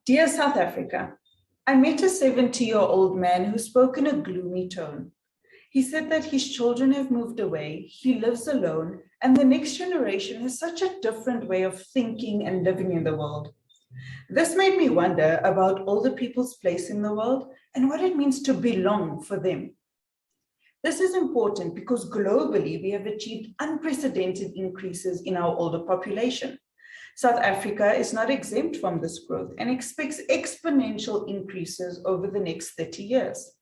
Dear South Africa, I met a 70-year-old man who spoke in a gloomy tone. He said that his children have moved away, he lives alone, and the next generation has such a different way of thinking and living in the world. This made me wonder about older people's place in the world and what it means to belong for them. This is important because globally we have achieved unprecedented increases in our older population. South Africa is not exempt from this growth and expects exponential increases over the next 30 years.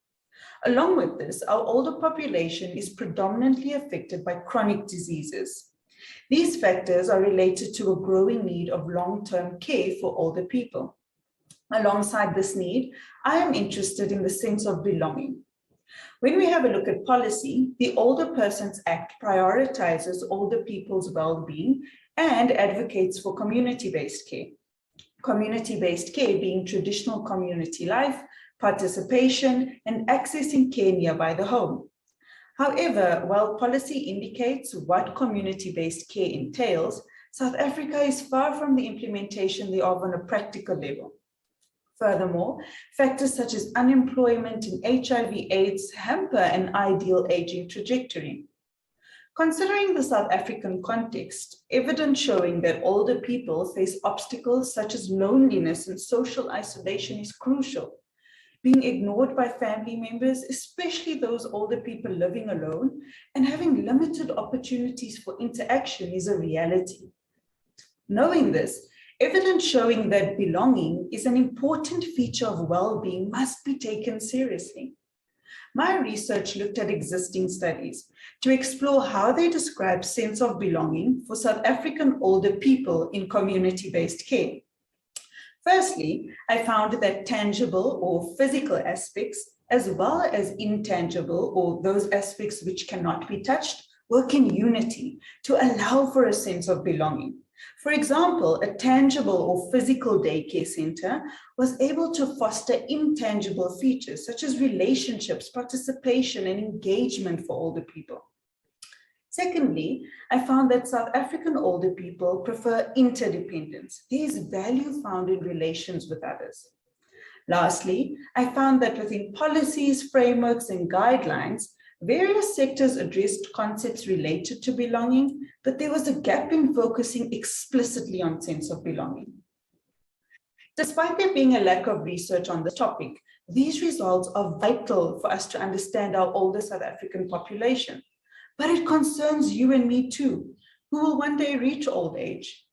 Along with this, our older population is predominantly affected by chronic diseases. These factors are related to a growing need of long-term care for older people. Alongside this need, I am interested in the sense of belonging. When we have a look at policy, the Older Persons Act prioritizes older people's well-being and advocates for community-based care. Community-based care being traditional community life, participation, and accessing care nearby the home. However, while policy indicates what community-based care entails, South Africa is far from the implementation thereof on a practical level. Furthermore, factors such as unemployment and HIV/AIDS hamper an ideal aging trajectory. Considering the South African context, evidence showing that older people face obstacles such as loneliness and social isolation is crucial. Being ignored by family members, especially those older people living alone, and having limited opportunities for interaction is a reality. Knowing this, evidence showing that belonging is an important feature of well-being must be taken seriously. My research looked at existing studies to explore how they describe sense of belonging for South African older people in community-based care. Firstly, I found that tangible or physical aspects, as well as intangible or those aspects which cannot be touched, work in unity to allow for a sense of belonging. For example, a tangible or physical daycare center was able to foster intangible features such as relationships, participation, and engagement for older people. Secondly, I found that South African older people prefer interdependence. There is value found in relations with others. Lastly, I found that within policies, frameworks, and guidelines, various sectors addressed concepts related to belonging, but there was a gap in focusing explicitly on sense of belonging. Despite there being a lack of research on the topic, these results are vital for us to understand our older South African population. But it concerns you and me too, who will one day reach old age.